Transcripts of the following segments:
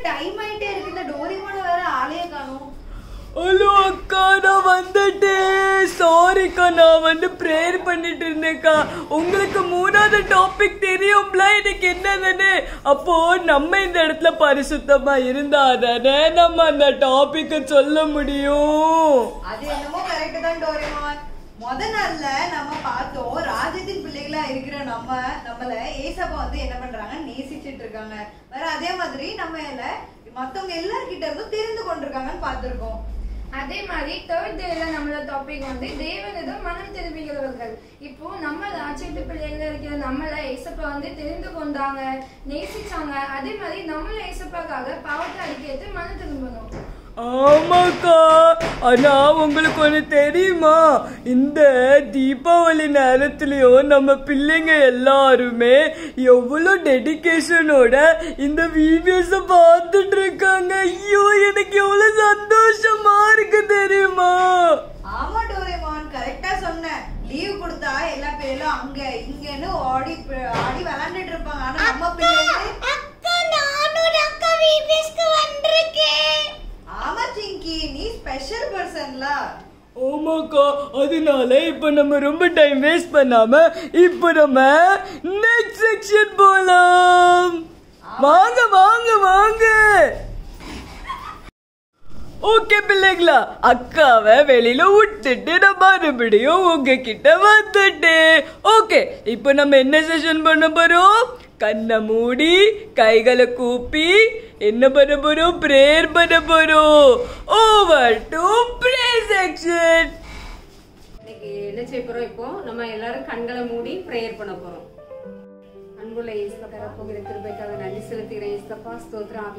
Time ஆயிட்டே இருக்கு, இந்த டோரிமான் வேற ஆளையே காணோம். ஹலோ அக்கா, நான் வந்துட்டேன். சாரிக்கா, நான் ப்ரேயர் பண்ணிட்டு இருந்தேன்க்கா. உங்களுக்கு 3வது டாபிக் தெரியும்ல எனக்கு என்னதுன்னு. அப்போ நம்ம இந்த இடத்துல பரிசுத்தமா இருந்தாதானே நம்ம அந்த டாபிக்க சொல்ல முடியும். அது என்னமோ கரெக்ட் தான் டோரிமான். நாள்ல நம்ம பார்த்தோம், ராஜ்யத்தின் பிள்ளைகளா இருக்கிற நம்மள ஏசப்பா என்ன பண்றாங்க, நேசிச்சிட்டு இருக்காங்க. வேற அதே மாதிரி நம்ம மத்தவங்க எல்லார்கிட்ட இருந்தும் தெரிந்து கொண்டிருக்காங்கன்னு பார்த்திருக்கோம். அதே மாதிரி தேர்ட் டேல நம்மளோட டாபிக் தேவனிடம் மனம் திரும்புகிறவர்கள். இப்போ நம்ம ராஜ்யத்து பிள்ளைகளா இருக்கிற நம்மள ஏசப்பா தெரிந்து கொண்டாங்க, நேசிச்சாங்க. அதே மாதிரி நம்மள ஏசப்பாக்காக பாவத்தை அடிக்கிறது மனம் திரும்பணும். ஆமாக்கா, ஆனா உங்களுக்கு ஒண்ணு தெரியுமா, இந்த தீபாவளி நேரத்திலயும் நம்ம பிள்ளைங்க எல்லாருமே எவ்வளவு டெடிகேஷனோட இந்த வீடியோஸ பார்த்துட்டு இருக்காங்க. ஐயோ, எனக்கு எவ்வளவு சந்தோஷமா இருக்கு தெரியுமா? ஆமா டோரேமான், கரெக்டா சொன்ன. லீவ் கொடுத்தா எல்லா பேரும் அங்க இங்கன்னு ஆடி விளையாண்டுட்டு இருப்பாங்க. ஆனா நம்ம பிள்ளைங்க ஆமா சிங்கி, நீ ஸ்பெஷல் பர்சன்ல. ஆமாக்கா, அதனால இப்ப நம்ம ரொம்ப டைம் வேஸ்ட் பண்ணாம இப்ப நம்ம நெக்ஸ்ட் செக்ஷன் போலாம். வாங்க வாங்க வாங்க. ஓகே பிள்ளைங்களா, அக்காவை வெளியில விட்டுட்டு நான் மறுபடியும் உங்ககிட்ட வந்துட்டேன். ஓகே, இப்ப நம்ம என்ன செஷன் பண்ண போறோம்? கண்ணை மூடி கைகளை கூப்பி என்ன பண்ண போறோம்? பிரேயர் பண்ண போறோம். Over to prayer section. இன்னைக்கு என்ன செய்ய போறோம்? இப்போ நம்ம எல்லாரும் கண்களை மூடி பிரேயர் பண்ண போறோம். அன்புள்ள இயேசுப்பா, தரப்போகிற கிருபைக்காக நன்றி செலுத்துகிறேன். இயேசுப்பா, ஸ்தோத்திரம்.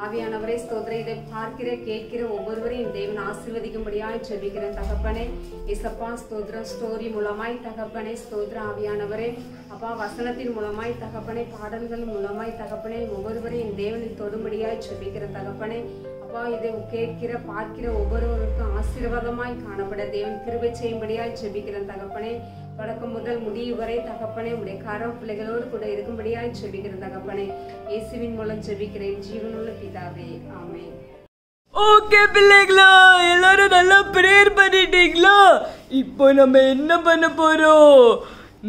ஆவியானவரே ஸ்தோத்திரம். இதை பார்க்கிற கேட்கிற ஒவ்வொருவரையும் தேவன் ஆசீர்வதிக்கும்படியாய் ஜெபிக்கிறேன் தகப்பனே. இயேசப்பா ஸ்தோத்திரம். ஸ்டோரி மூலமாய் தகப்பனே ஸ்தோத்திரம். ஆவியானவரே அப்பா, வசனத்தின் மூலமாய் தகப்பனே, பாடல்கள் மூலமாய் தகப்பனே, ஒவ்வொருவரையும் தேவனில் தொடும்படியாய் ஜெபிக்கிற தகப்பனே. அப்பா, இதை கேட்கிற பார்க்கிற ஒவ்வொருவருக்கும் ஆசீர்வாதமாய் காணப்பட தேவன் கிருபை செய்யும்படியாய் ஜெபிக்கிறேன் தகப்பனே. தொடக்கம் முதல் முடிவு வரை தகப்பனே உடைய காரம் பிள்ளைகளோடு கூட இருக்கும்படியாய் ஜெபிக்கிறேன் தகப்பனே. இயேசுவின் மூலம் ஜெபிக்கிறேன் ஜீவனுள்ள பிதாவே, ஆமென். ஓகே பிள்ளைங்களா, எல்லாரும் நல்லா பிரேயர் பண்ணிட்டீங்களா? இப்போ நம்ம என்ன பண்ண போறோம்?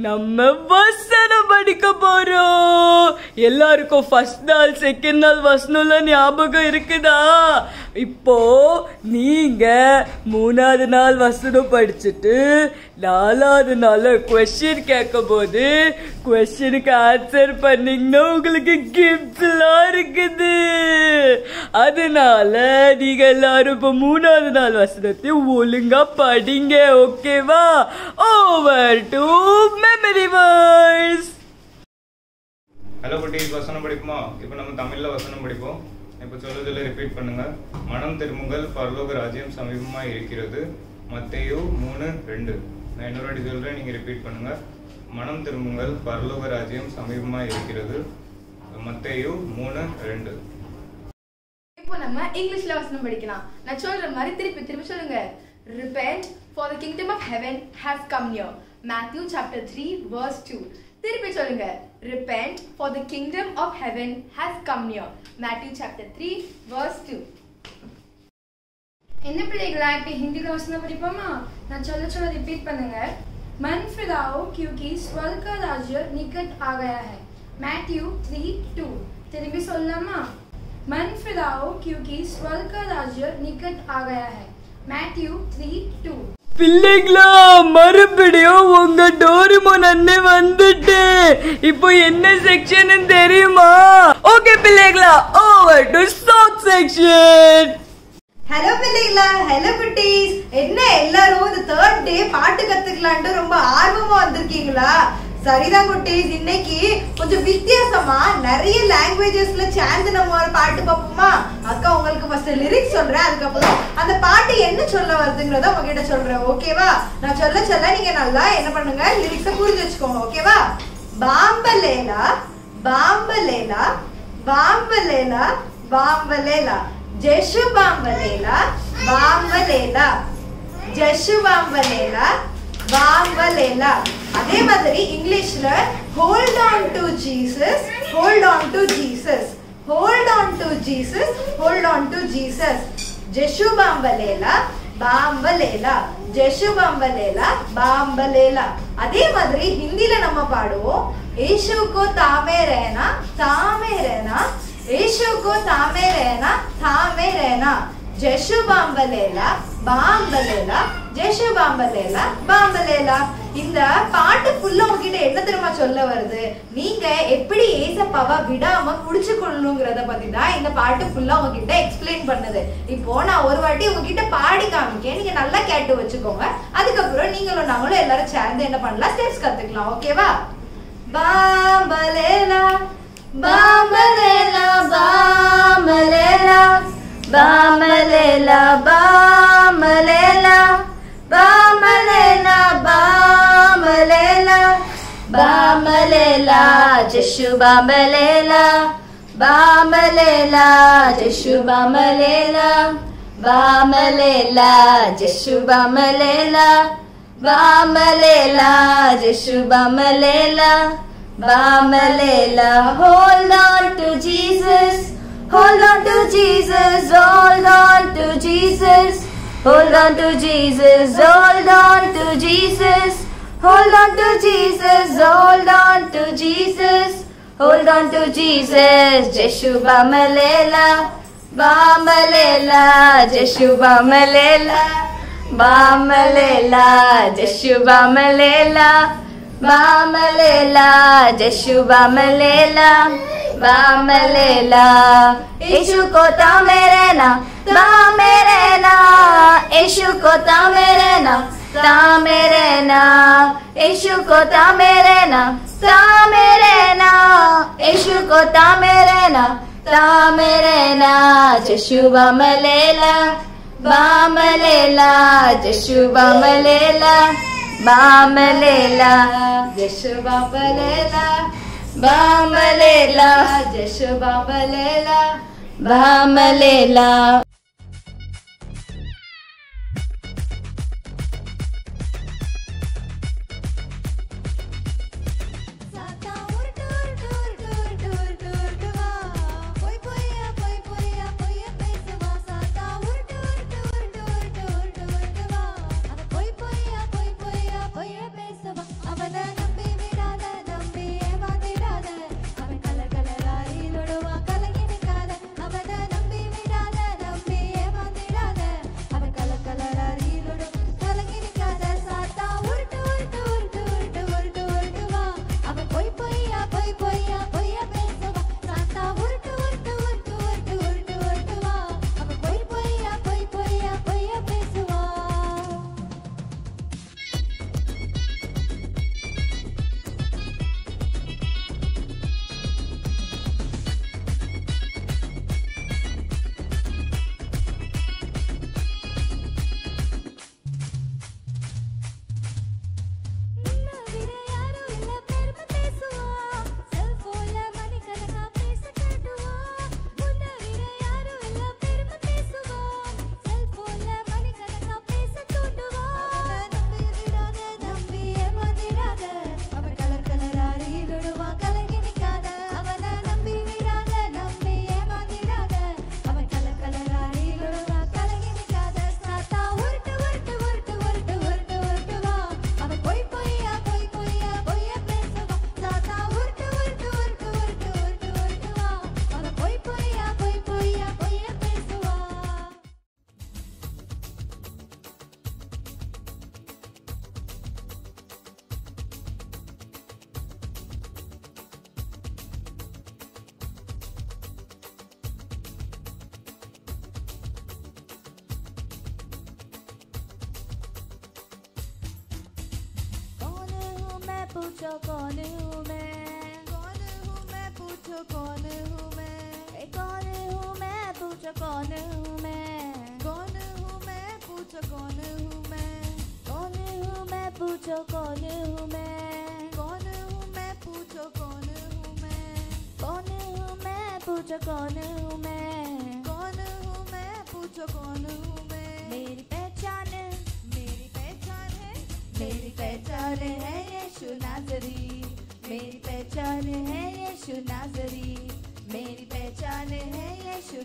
நம்ம வசனம் படிக்க போறோம். எல்லாருக்கும் ஃபர்ஸ்ட் நாள் செகண்ட் நாள் வசனம்லாம் ஞாபகம் இருக்குதா? இப்போ நீங்க 3வது நாள் வசனம் படிச்சுட்டு 4வது நாள் கொஸ்டின் கேட்கும் போது கொஸ்டினுக்கு ஆன்சர் பண்ணீங்கன்னா உங்களுக்கு கிஃப்ட்ஸ் எல்லாம் இருக்குது. அதனால நீங்க எல்லாரும் இப்போ 3வது நாள் வசனத்தை ஒழுங்கா படிங்க. ஓகேவா? Over to memory verse. Hello குட்டீஸ், வசனம் படிப்போமா? இப்போ நம்ம தமிழ்ல வசனம் படிப்போம். இப்போ சொல்லுதல ரிப்பீட் பண்ணுங்க. மனம் திரும்புங்கள், பரலோக ராஜ்யம் சமீபமா இருக்கிறது. மத்தேயு 3:2. நான் இன்னொரு வாட்டி சொல்றேன், நீங்க ரிப்பீட் பண்ணுங்க. மனம் திரும்புங்கள், பரலோக ராஜ்யம் சமீபமா இருக்கிறது. மத்தேயு 3:2. இப்போ நம்ம இங்கிலீஷ்ல வசனம் படிக்கலாம். நான் சொல்ற மாதிரி திருப்பி திருப்பி சொல்லுங்க. Repent, for the kingdom of heaven has come near. Matthew chapter 3 verse 2. திருப்பி சொல்லுங்க. Repent, for the kingdom of heaven has come near. Matthew chapter 3 verse 2. என்ன பிள்ளைகளா, இப்ப ஹிந்தில வசனம் படிப்போமா? நான் சொல்ல ரிப்பீட் பண்ணுங்க. मन फिराओ क्योंकि स्वर्ग का राज्य निकट आ गया है. मैथ्यू 3:2. திருப்பி சொல்லலாமா? मन फिराओ क्योंकि स्वर्ग का राज्य निकट आ गया है. मैथ्यू 3:2. பிள்ளைங்களா, மறுபடியும் உங்க டோரிமான் அண்ணன் வந்துட்டு. இப்போ என்ன செக்ஷன் தெரியுமா? ஓகே பிள்ளைங்களா, over to song section. Hello பிள்ளைங்களா, ஹலோ குட்டீஸ். என்ன எல்லாரும் இந்த தேர்ட் டே பாட்டு கத்துக்கலான்ட்டு ரொம்ப ஆர்வமா வந்திருக்கீங்களா? சரிதான் குட்டீஸ், இன்னைக்கு கொஞ்சம் வித்தியாசமா நிறைய லாங்குவேஜஸ்ல சேர்ந்து நம்ம ஒரு பாட்டு பார்ப்போமா? அக்கா உங்களுக்கு ஃபர்ஸ்ட் லிரிக்ஸ் சொல்றேன், அதுக்கப்புறம் அந்த பாட்டு என்ன சொல்ல வருதுங்கிறத உங்ககிட்ட சொல்றேன். ஓகேவா? நான் சொல்ல நீங்க நல்லா என்ன பண்ணுங்க, லிரிக்ஸை புரிஞ்சு வச்சுக்கோங்க. ஓகேவா? பாம்பலேலா பாம்பலேலா பாம்பலேலா பாம்பலேலா ஜெஷு பாம்பலேலா பாம்பலேலா ஜெஷு பாம்பலேலா பாம்பலேலா. அதே மாதிரி இங்கிலீஷ்ல hold on to Jesus hold on to Jesus hold on Jesus, hold on to Jesus. Jeshu Bambalela, Bambalela, Jeshu Bambalela, Bambalela. அதே மாதிரி ஹிந்தில நம்ம பாடுவோம் यीशु को थामे रहना, थामे रहना, यीशु को थामे रहना, थामे रहना. Jeshu Bambalela, Bambalela, Jeshu Bambalela, Bambalela. இந்த பாட்டு ஃபுல்லா உங்ககிட்ட என்ன தெரியுமா சொல்ல வருது, நீங்க எப்படி ஏசப்பாவை விடாம புடிச்சு கொள்ளணுங்கிறத பத்தி தான் இந்த பாட்டு ஃபுல்லா உங்ககிட்ட எக்ஸ்பிளைன் பண்ணுது. இப்போ நான் ஒரு வாட்டி உங்ககிட்ட பாடி காமிக்கேன், நீங்க நல்லா கேட்டு வச்சுக்கோங்க. அதுக்கப்புறம் நீங்களும் நாங்களும் எல்லாரும் சேர்ந்து என்ன பண்ணலாம், ஸ்டெப்ஸ் கத்துக்கலாம். ஓகேவா? பாம்பலேலா பாம்பலேலா பாம்பலேலா பாம்பலேலா பாம்பலேலா பாம்பலேலா பாம்பலேலா பாம்பலேலா ஜெஷு பாம்பலேலா பாம்பலேலா ஜெஷு பாம்பலேலா பாம்பலேலா ஜெஷு பாம்பலேலா பாம்பலேலா ஜெஷு பாம்பலேலா பாம்பலேலா. Hold on to Jesus, hold on to Jesus, hold on to Jesus, hold on to Jesus, hold on to Jesus, hold on to Jesus, hold on to Jesus, hold on to Jesus. Jeshu Bambalela, Bambalela, Jeshu Bambalela, Bambalela, Jeshu Bambalela, Bambalela, Jeshu Bambalela, Bambalela. यीशु को थामे रहना, थामे रहना, यीशु को थामे रहना, थामे रहना, यीशु को थामे रहना, थामे रहना, यीशु को थामे रहना, थामे रहना. Jeshu Bambalela, Bambalela, Jeshu Bambalela, Bambalela, Jeshu Bambalela, Bambalela, Jeshu Bambalela, Bambalela. पूछो कौन हूँ मैं, कौन हूँ मैं, पूछो कौन हूँ मैं, कौन हूँ मैं, पूछो कौन हूँ मैं, कौन हूँ मैं, पूछो कौन हूँ मैं, कौन हूँ मैं, पूछो कौन हूँ मैं, कौन हूँ मैं, पूछो कौन हूँ मैं, कौन हूँ मैं, पूछो कौन हूँ मैं, कौन हूँ मैं, पूछो कौन हूँ मैं. मेरी पहचान है, मेरी पहचान है यीशु नाज़री, मेरी पहचान है यीशु नाज़री, मेरी पहचान है यीशु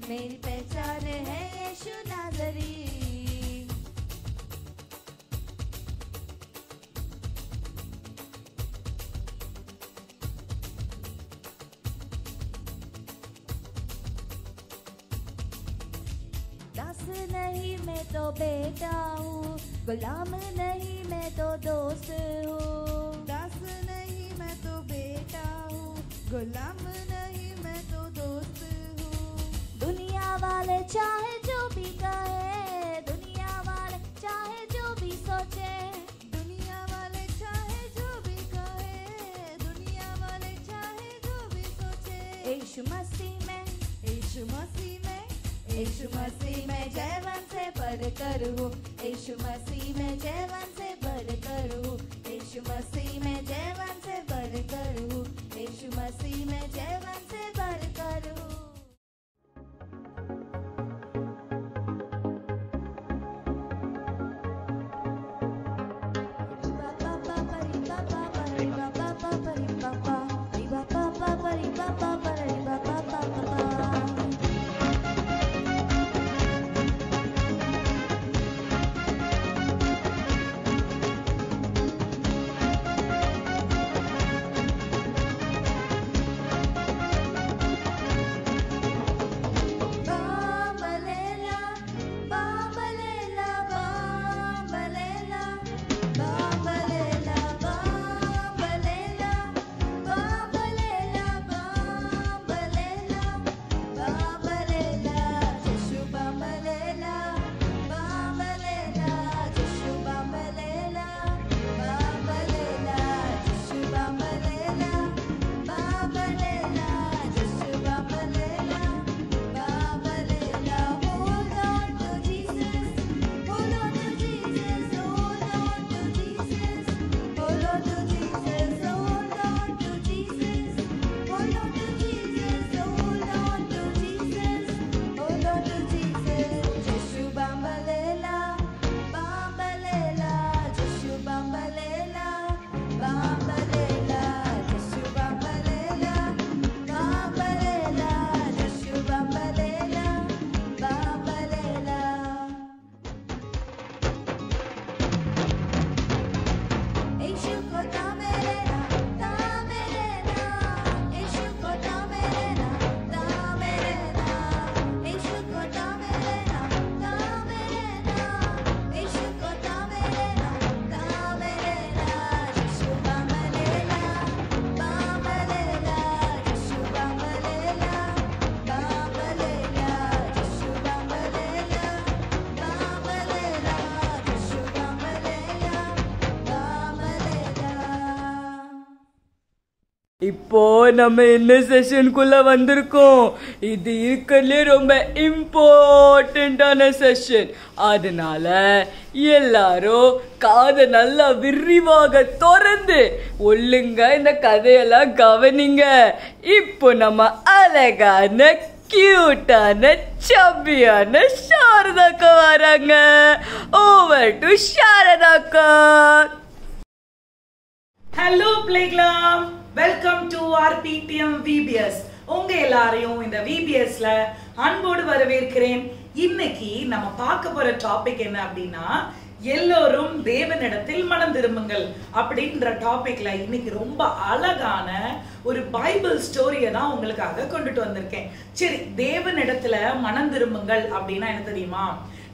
मेरी पहचान है यीशु नाज़री। दास नहीं मैं तो बेटा हूँ, गुलाम नहीं मैं तो दोस्त हूँ। दास नहीं मैं तो बेटा हूँ, गुलाम नहीं मैं तो दोस्त हूँ। दुनिया वाले चाहे जो भी कहे, दुनिया वाले चाहे जो भी सोचे, दुनिया वाले चाहे जो भी कहे, दुनिया वाले चाहे जो भी सोचे। यीशु मसीह में, यीशु मसीह में, यीशु मसीह में जयवन से बढ़कर हूँ, यीशु मसीह में जयवन से बढ़कर हूँ, यीशु मसीह में जयवन से बढ़कर हूँ, यीशु मसीह में जयवन से बढ़कर हूँ। இப்போ நம்ம என்ன செஷனுக்குள்ள வந்திருக்கோம். இது இருக்கறதுலே ரொம்ப இம்பார்ட்டன்டான செஷன். அதனால எல்லாரும் காதை நல்லா விரிவாக திறந்து ஒழுங்கா இந்த கதையெல்லாம் கவனிங்க. இப்போ நம்ம அழகான கியூட்டான சப்பியான சாரதாக்கா வராங்க. ஓவர் டு சாரதாக்கா. ஹலோ பிளேக்லாம், welcome to our PTM VBS. உங்க எல்லாரையும் இந்த VBSல அன்போடு வரவேற்கிறேன். இன்னைக்கு நம்ம பார்க்க போற டாபிக் என்ன அப்படின்னா, எல்லோரும் தேவனிடத்தில் மனம் திரும்புங்கள் அப்படின்ற டாபிக்ல இன்னைக்கு ரொம்ப அழகான ஒரு பைபிள் ஸ்டோரியை தான் உங்களுக்காக கொண்டுட்டு வந்திருக்கேன். சரி, தேவனிடத்துல மனம் திரும்புங்கள் அப்படின்னா என்ன தெரியுமா?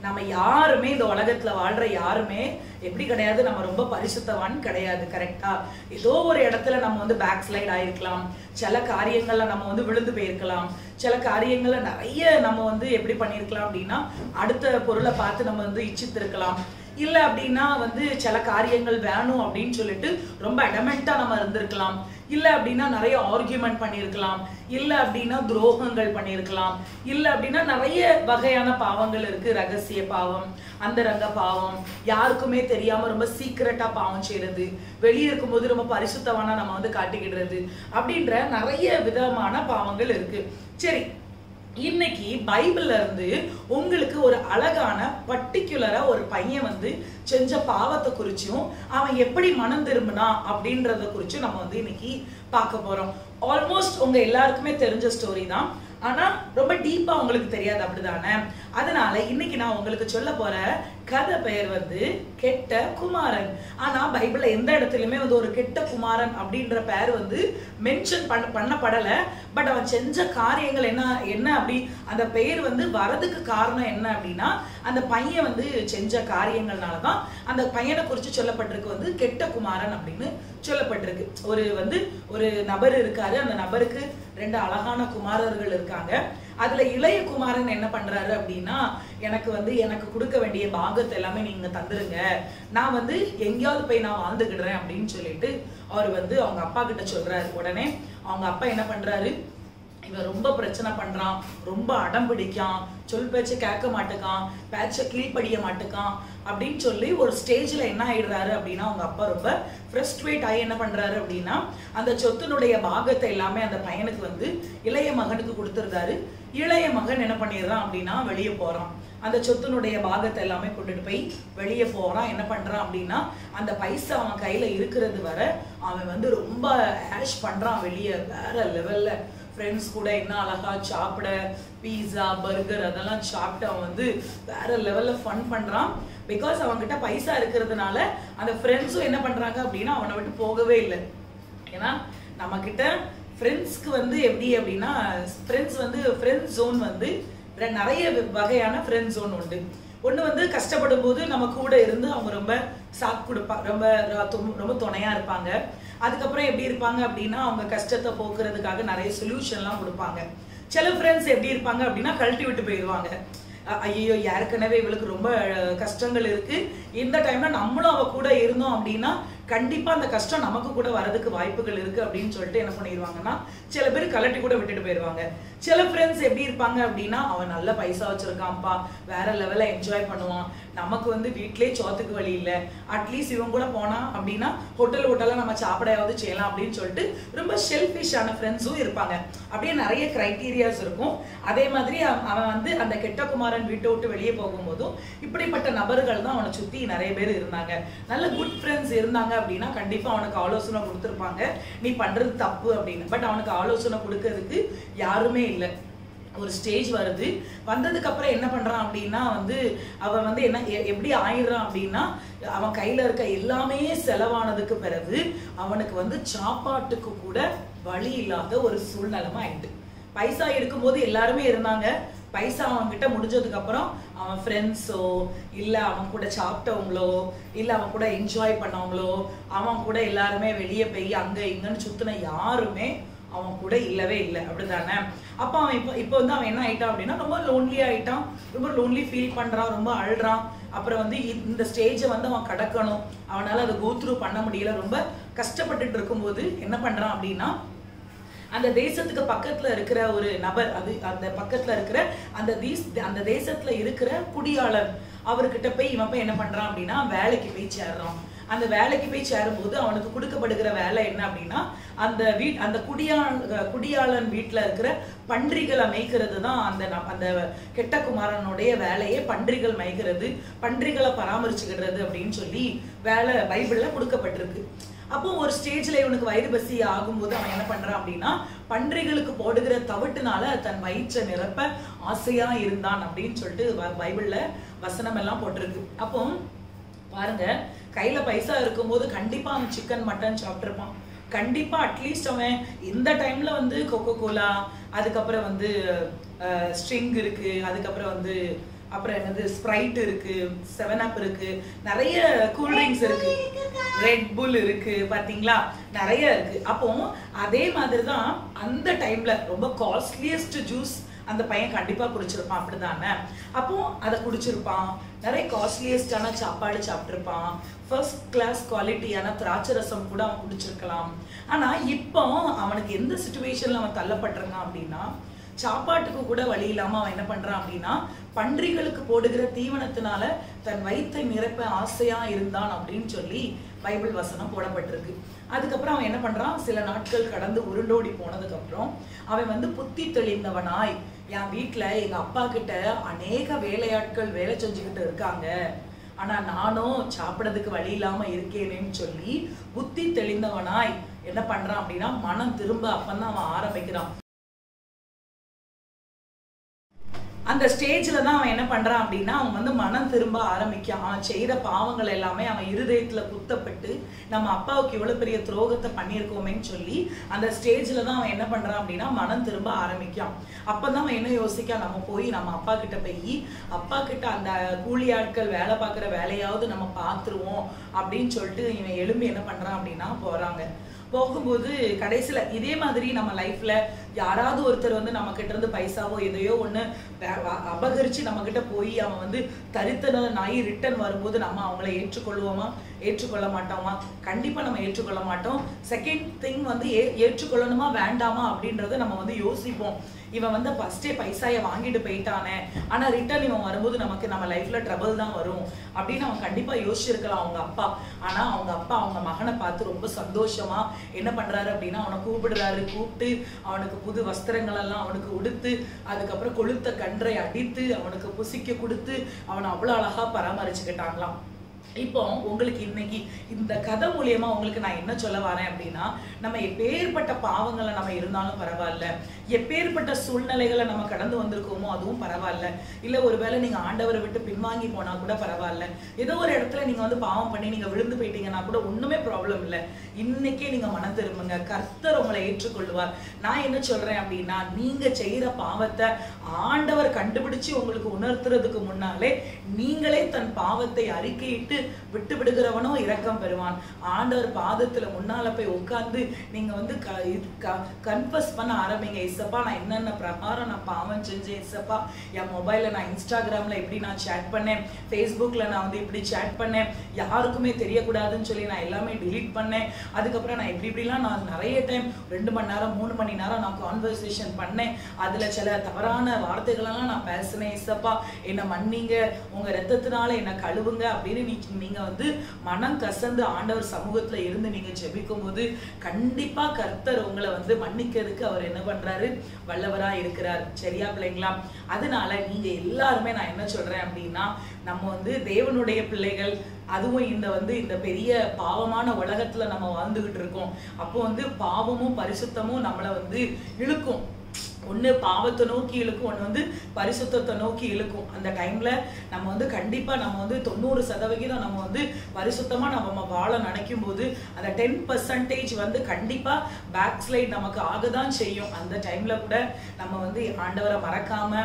நம்ம யாருமே இந்த உலகத்துல வாழ்ற யாருமே எப்படி கிடையாது, நம்ம ரொம்ப பரிசுத்தவான் கிடையாது. கரெக்டா? ஏதோ ஒரு இடத்துல நம்ம வந்து பேக் ஸ்லைட் ஆயிருக்கலாம், சில காரியங்கள்ல நம்ம வந்து விழுந்து போயிருக்கலாம், சில காரியங்கள்ல நிறைய நம்ம வந்து எப்படி பண்ணிருக்கலாம் அப்படின்னா அடுத்த பொருளை பார்த்து நம்ம வந்து இச்சித்திருக்கலாம். இல்ல அப்படின்னா வந்து சில காரியங்கள் வேணும் அப்படின்னு சொல்லிட்டு ரொம்ப அடமெண்டா நம்ம இருந்திருக்கலாம். இல்ல அப்படின்னா நிறைய ஆர்கியூமெண்ட் பண்ணிருக்கலாம். இல்ல அப்படின்னா துரோகங்கள் பண்ணிருக்கலாம். இல்ல அப்படின்னா நிறைய வகையான பாவங்கள் இருக்கு. ரகசிய பாவம், அந்தரங்க பாவம், யாருக்குமே தெரியாம ரொம்ப சீக்கிரட்டா பாவம் செய்யறது, வெளியே இருக்கும்போது ரொம்ப பரிசுத்தவானா நம்ம வந்து காட்டிக்கிடுறது, அப்படின்ற நிறைய விதமான பாவங்கள் இருக்கு. சரி, இன்னைக்கு பைபிள்ல இருந்து உங்களுக்கு ஒரு அழகான பர்டிகுலரா ஒரு பையன் வந்து செஞ்ச பாவத்தை குறிச்சும் அவன் எப்படி மனம் திரும்பினா அப்படின்றத குறிச்சும் நம்ம வந்து இன்னைக்கு பார்க்க போறோம். ஆல்மோஸ்ட் உங்க எல்லாருக்குமே தெரிஞ்ச ஸ்டோரி தான், ஆனா ரொம்ப டீப்பா உங்களுக்கு தெரியாது, அப்படிதானே? அதனால இன்னைக்கு நான் உங்களுக்கு சொல்ல போற கதை பெயர் வந்து கெட்ட குமாரன். ஆனா பைபிள்ல எந்த இடத்துலயுமே வந்து ஒரு கெட்ட குமாரன் அப்படின்ற பெயர் வந்து மென்ஷன் பண்ணப்படல. பட் அவன் செஞ்ச காரியங்கள் என்ன அப்படி அந்த பெயர் வந்து வரதுக்கு காரணம் என்ன அப்படின்னா, அந்த பையன் வந்து செஞ்ச காரியங்கள்னாலதான் அந்த பையனை குறிச்சு சொல்லப்பட்டிருக்கு வந்து கெட்ட குமாரன் அப்படின்னு சொல்லப்பட்டிருக்கு. ஒரு நபர் இருக்காரு, அந்த நபருக்கு 2 அழகான குமாரர்கள் இருக்காங்க. அதுல இளைய குமாரன் என்ன பண்றாரு அப்படின்னா, எனக்கு கொடுக்க வேண்டிய பாகத்தை எல்லாமே நீங்க தந்துருங்க, நான் வந்து எங்கேயாவது போய் நான் வாழ்ந்துக்கிடுறேன் அப்படின்னு சொல்லிட்டு அவர் வந்து அவங்க அப்பா கிட்ட சொல்றாரு. உடனே அவங்க அப்பா என்ன பண்றாரு, இவன் ரொம்ப பிரச்சனை பண்றான், ரொம்ப அடம் பிடிக்கான், சொல் பேச்ச கேட்க மாட்டேக்கான், பேச்ச கீழ்படிய மாட்டேக்கான் அப்படின்னு சொல்லி ஒரு ஸ்டேஜ்ல என்ன ஆயிடுறாரு அப்படின்னா, அவங்க அப்பா ரொம்ப ஃப்ரஸ்ட்ரேட் ஆகி என்ன பண்றாரு அப்படின்னா, அந்த சொத்தினுடைய பாகத்தை எல்லாமே அந்த பையனுக்கு வந்து இளைய மகனுக்கு கொடுத்துருந்தாரு. இளைய மகன் என்ன பண்ணிடுறான் அப்படின்னா வெளியே போறான். அந்த சொத்தினுடைய பாகத்தை எல்லாமே கொண்டுட்டு போய் வெளியே போறான். என்ன பண்றான் அப்படின்னா, அந்த பைசா அவன் கையில இருக்கிறது வர அவன் வந்து ரொம்ப ஹேஷ் பண்றான் வெளியே, வேற லெவல்ல ஃப்ரெண்ட்ஸ் கூட என்ன அழகா சாப்பிட, பீஸா பர்கர் அதெல்லாம் சாப்பிட்டு அவன் வந்து வேற லெவல்ல ஃபன் பண்றான். பிகாஸ் அவன்கிட்ட பைசா இருக்கிறதுனால அந்த ஃப்ரெண்ட்ஸும் என்ன பண்றாங்க அப்படின்னா அவனை விட்டு போகவே இல்லை. ஏன்னா நம்ம கிட்ட ஃப்ரெண்ட்ஸ்க்கு வந்து எப்படி அப்படின்னா, ஃப்ரெண்ட்ஸ் ஜோன் வந்து நிறைய வகையான ஃப்ரெண்ட் ஜோன் உண்டு. ஒன்று வந்து கஷ்டப்படும் போது நம்ம கூட இருந்து அவங்க ரொம்ப சாக்கு கொடுப்பாங்க, ரொம்ப துணையா இருப்பாங்க. அதுக்கப்புறம் எப்படி இருப்பாங்க அப்படின்னா, அவங்க கஷ்டத்தை போக்குறதுக்காக நிறைய சொல்யூஷன்லாம் கொடுப்பாங்க. சில ஃப்ரெண்ட்ஸ் எப்படி இருப்பாங்க அப்படின்னா கழட்டி விட்டு போயிடுவாங்க. ஐயோ ஏற்கனவே இவளுக்கு ரொம்ப கஷ்டங்கள் இருக்கு, இந்த டைம்ல நம்மளும் அவ கூட இருந்தோம் அப்படின்னா கண்டிப்பா அந்த கஷ்டம் நமக்கு கூட வரதுக்கு வாய்ப்புகள் இருக்கு அப்படின்னு சொல்லிட்டு என்ன பண்ணிடுவாங்கன்னா சில பேர் கலட்டி கூட விட்டுட்டு போயிடுவாங்க. சில ஃப்ரெண்ட்ஸ் எப்படி இருப்பாங்க அப்படின்னா, அவன் நல்ல பைசா வச்சிருக்கான்ப்பா, வேற லெவல்ல என்ஜாய் பண்ணுவான், நமக்கு வந்து வீட்லயே சோத்துக்கு வழி இல்லை, அட்லீஸ்ட் இவன் கூட போனா அப்படின்னா ஹோட்டல்ல நம்ம சாப்பிடையாவது செய்யலாம் அப்படின்னு சொல்லிட்டு ரொம்ப ஷெல்ஃபிஷான ஃப்ரெண்ட்ஸும் இருப்பாங்க. அப்படியே நிறைய கிரைட்டீரியாஸ் இருக்கும். அதே மாதிரி அவன் வந்து அந்த கெட்ட குமாரன் வீட்டை விட்டு வெளியே போகும்போதும் இப்படிப்பட்ட நபர்கள் தான் அவனை சுத்தி நிறைய பேர் இருந்தாங்க. நல்ல குட் ஃப்ரெண்ட்ஸ் இருந்தாங்க அப்படின்னா கண்டிப்பா அவனுக்கு ஆலோசனை கொடுத்துருப்பாங்க, நீ பண்றது தப்பு அப்படின்னு. பட் அவனுக்கு ஆலோசனை கொடுக்கறதுக்கு யாருமே இல்லை. ஒரு ஸ்டேஜ் வருது, வந்ததுக்கு அப்புறம் என்ன பண்றான் அப்படின்னா வந்து அவன் வந்து என்ன எப்படி ஆயிடுறான் அப்படின்னா, அவன் கையில இருக்க எல்லாமே செலவானதுக்கு பிறகு அவனுக்கு வந்து சாப்பாட்டுக்கு கூட வழி இல்லாத ஒரு சூழ்நிலைமை ஆயிட்டு. பைசா இருக்கும்போது எல்லாருமே இருந்தாங்க, பைசா அவன் கிட்ட முடிஞ்சதுக்கு அப்புறம் அவன் ஃப்ரெண்ட்ஸோ இல்ல அவன் கூட சாப்பிட்டவங்களோ இல்ல அவன் கூட என்ஜாய் பண்ணவங்களோ அவன் கூட எல்லாருமே வெளியே போய் அங்க இங்கன்னு சுத்தின யாருமே அவன் கூட இல்லவே இல்லை, அப்படிதானே? அப்ப அவன் இப்போ வந்து அவன் என்ன ஆயிட்டான் அப்படின்னா ரொம்ப லோன்லி ஆயிட்டான், ரொம்ப லோன்லி ஃபீல் பண்றான், ரொம்ப அழுறான். அப்புறம் வந்து இந்த ஸ்டேஜை வந்து அவன் கடக்கணும், அவனால அதை கோ த்ரூ பண்ண முடியல, ரொம்ப கஷ்டப்பட்டுட்டு இருக்கும்போது என்ன பண்றான் அப்படின்னா, அந்த தேசத்துக்கு பக்கத்துல இருக்கிற ஒரு நபர், அந்த பக்கத்துல இருக்கிற அந்த தேசத்துல இருக்கிற குடியாளர், அவர்கிட்ட போய் இவன் போய் என்ன பண்றான் அப்படின்னா வேலைக்கு போய் சேர்றான். அந்த வேலைக்கு போய் சேரும்போது அவனுக்கு கொடுக்கப்படுகிற வேலை என்ன அப்படின்னா, அந்த குடியாளன் வீட்டுல இருக்கிற பன்றிகளை மேய்க்கிறது தான் அந்த கெட்ட குமாரனுடைய வேலையே. பன்றிகள் மேய்க்கிறது, பன்றிகளை பராமரிச்சுக்கிறது அப்படின்னு சொல்லி வேலை பைபிள்ல கொடுக்கப்பட்டிருக்கு. அப்போ ஒரு ஸ்டேஜ்ல இவனுக்கு வயிறு பசி ஆகும்போது அவன் என்ன பண்றான் அப்படின்னா, பன்றிகளுக்கு போடுகிற தவிட்டுனால தன் வயிற்றை நிரப்ப ஆசையா இருந்தான் அப்படின்னு சொல்லிட்டு பைபிள்ல வசனம் எல்லாம் போட்டிருக்கு. அப்போ பாருங்க, கையில பைசா இருக்கும்போது கண்டிப்பா அவன் சிக்கன் மட்டன் சாப்பிட்டுருப்பான். கண்டிப்பா அட்லீஸ்ட் அவன் இந்த டைம்ல வந்து கொக்கோ கோலா, அதுக்கப்புறம் வந்து ஸ்ட்ரிங் இருக்கு, அதுக்கப்புறம் வந்து அப்புறம் என்னது ஸ்ப்ரைட் இருக்கு, 7up இருக்கு, நிறைய கூல்ட்ரிங்க்ஸ் இருக்கு, ரெட் புல் இருக்கு, பாத்தீங்களா, நிறைய இருக்கு. அப்போ அதே மாதிரிதான் அந்த டைம்ல ரொம்ப காஸ்ட்லியஸ்ட் ஜூஸ் அந்த பையன் கண்டிப்பா குடிச்சிருப்பான், அப்படிதானே? அப்போ அதை குடிச்சிருப்பான், நிறைய காஸ்ட்லியஸ்டான சாப்பாடு சாப்பிட்டிருப்பான், ஃபர்ஸ்ட் கிளாஸ் குவாலிட்டியான திராட்சை ரசம் கூட அவன் குடிச்சிருக்கலாம். ஆனா இப்போ அவனுக்கு எந்த சிச்சுவேஷன்ல அவன் தள்ளப்பட்டிருக்கான் அப்படின்னா, சாப்பாட்டுக்கு கூட வழி இல்லாம அவன் என்ன பண்றான் அப்படின்னா, பன்றிகளுக்கு போடுகிற தீவனத்தினால தன் வயிற்றை நிரப்ப ஆசையா இருந்தான் அப்படின்னு சொல்லி பைபிள் வசனம் போடப்பட்டிருக்கு. அதுக்கப்புறம் அவன் என்ன பண்றான், சில நாட்கள் கடந்து உருண்டோடி போனதுக்கு அப்புறம் அவன் வந்து புத்தி தெளிந்தவனாய், என் வீட்டுல எங்க அப்பா கிட்ட அநேக வேலையாட்கள் வேலை செஞ்சுக்கிட்டு இருக்காங்க, ஆனா நானும் சாப்பிடறதுக்கு வழி இல்லாம இருக்கேனேன்னு சொல்லி புத்தி தெளிந்தவனாய் என்ன பண்றான் அப்படின்னா மனம் திரும்ப அப்பதான் அவன் ஆரம்பிக்கிறான். அந்த ஸ்டேஜ்ல தான் அவன் என்ன பண்றான் அப்படின்னா அவன் வந்து மனம் திரும்ப ஆரம்பிக்கான். அவன் செய்த பாவங்கள் எல்லாமே அவன் இருதயத்துல குத்தப்பட்டு நம்ம அப்பாவுக்கு இவ்வளவு பெரிய துரோகத்தை பண்ணியிருக்கோமேன்னு சொல்லி அந்த ஸ்டேஜ்ல தான் அவன் என்ன பண்றான் அப்படின்னா மனம் திரும்ப ஆரம்பிக்கான். அப்பதான் அவன் என்ன யோசிக்கான், நம்ம போய் நம்ம அப்பா கிட்ட போய் அப்பா கிட்ட அந்த கூலி ஆட்கள் வேலை பார்க்குற வேலையாவது நம்ம பார்த்துருவோம் அப்படின்னு சொல்லிட்டு இவன் எழும்பி என்ன பண்றான் அப்படின்னா போறாங்க. போகும்போது கடைசியில இதே மாதிரி நம்ம லைஃப்ல யாராவது ஒருத்தர் வந்து நம்ம கிட்ட இருந்து பைசாவோ எதையோ ஒண்ணு அபகரிச்சு நம்ம கிட்ட போய் அவன் வந்து தரித்தன நாய் ரிட்டர்ன் வரும்போது நம்ம அவங்கள ஏற்றுக்கொள்வோமா, ஏற்றுக்கொள்ள மாட்டோமா? கண்டிப்பா நம்ம ஏற்றுக்கொள்ள மாட்டோம். செகண்ட் திங் வந்து ஏற்றுக்கொள்ளணுமா வேண்டாமா அப்படின்றத நம்ம வந்து யோசிப்போம். இவன் வந்து ஃபர்ஸ்டே பைசாய வாங்கிட்டு போயிட்டானே, ஆனா ரிட்டர்ன் இவன் வரும்போது நமக்கு நம்ம லைஃப்ல ட்ரபிள் தான் வரும் அப்படின்னு அவன் கண்டிப்பா யோசிச்சிருக்கலாம் அவங்க அப்பா. ஆனா அவங்க அப்பா அவங்க மகனை பார்த்து ரொம்ப சந்தோஷமா என்ன பண்றாரு அப்படின்னா அவனை கூப்பிடுறாரு. கூப்பிட்டு அவனுக்கு புது வஸ்திரங்கள் எல்லாம் அவனுக்கு உடுத்து, அதுக்கப்புறம் கொளுத்த கன்றை அடித்து அவனுக்கு புசிக்க கொடுத்து அவனை அவ்வளவு அழகா பராமரிச்சுக்கிட்டாங்களாம். இப்போ உங்களுக்கு இன்னைக்கு இந்த கதை மூலியமா உங்களுக்கு நான் என்ன சொல்ல வரேன் அப்படின்னா, நம்ம எப்பேற்பட்ட பாவங்களை நம்ம இருந்தாலும் பரவாயில்ல, எப்பேற்பட்ட சூழ்நிலைகளை நம்ம கடந்து வந்திருக்கோமோ அதுவும் பரவாயில்ல, இல்ல ஒருவேளை நீங்க ஆண்டவரை விட்டு பின்வாங்கி போனா கூட பரவாயில்ல, ஏதோ ஒரு இடத்துல நீங்க வந்து பாவம் பண்ணி நீங்க விழுந்து போயிட்டீங்கன்னா கூட ஒண்ணுமே ப்ராப்ளம் இல்லை. இன்னைக்கே நீங்க மனம் திரும்புங்க, கர்த்தர் உங்களை ஏற்றுக்கொள்வார். நான் என்ன சொல்றேன் அப்படின்னா, நீங்க செய்யற பாவத்தை ஆண்டவர் கண்டுபிடிச்சு உங்களுக்கு உணர்த்துறதுக்கு முன்னாலே நீங்களே தன் பாவத்தை அறிக்கையிட்டு விட்டு விடுகிறவனோ இரக்கம் பெறுவான். ஆண்டவர் பாதத்துல முன்னால போய் உட்கார்ந்து நீங்க வந்து கன்ஃபஸ் பண்ண ஆரம்பிங்க. இசப்பா நான் என்னென்ன பிரகாரம் நான் பாவம் செஞ்சேன், இசப்பா என் மொபைல்ல நான் இன்ஸ்டாகிராம்ல இப்படி நான் சேட் பண்ணேன், ஃபேஸ்புக்ல நான் வந்து இப்படி சேட் பண்ணேன், யாருக்குமே தெரியக்கூடாதுன்னு சொல்லி நான் எல்லாமே டிலீட் பண்ணேன், அதுக்கப்புறம் நான் இப்படிலாம் நான் நிறைய டைம் 2 மணி நேரம் 3 மணி நேரம் நான் கான்வர்சேஷன் பண்ணேன், அதுல சில தவறான வார்த்தைகளெல்லாம் நான் பேசினேன், இசப்பா என்னை மன்னிங்க, உங்க ரத்தத்தினால என்னை கழுவுங்க அப்படின்னு நீங்க வந்து மனம் கசந்து ஆண்டவர் சமூகத்துல இருந்து நீங்க ஜெபிக்கும் போது கண்டிப்பா கர்த்தர் உங்களை வந்து மன்னிக்கிறதுக்கு அவர் என்ன பண்றாரு, வல்லவரா இருக்கிறார். சரியா பிள்ளைங்களா? அதனால நீங்க எல்லாருமே நான் என்ன சொல்றேன் அப்படின்னா, நம்ம வந்து தேவனுடைய பிள்ளைகள், அதுவும் இந்த பெரிய பாவமான உலகத்துல நம்ம வாழ்ந்துகிட்டு இருக்கோம். அப்போ வந்து பாவமும் பரிசுத்தமும் நம்மளை வந்து இழுக்கும். ஒண்ணு பாவத்தை நோக்கி இழுக்கும், ஒண்ணு வந்து பரிசுத்தத்தை நோக்கி இழுக்கும். அந்த டைம்ல நம்ம வந்து கண்டிப்பா நம்ம வந்து 90% நம்ம வந்து பரிசுத்தமா நம்ம வாழ நினைக்கும் போது அந்த 10% வந்து கண்டிப்பா பேக் ஸ்லைட் நமக்கு ஆகதான் செய்யும். அந்த டைம்ல கூட நம்ம வந்து ஆண்டவரை மறக்காம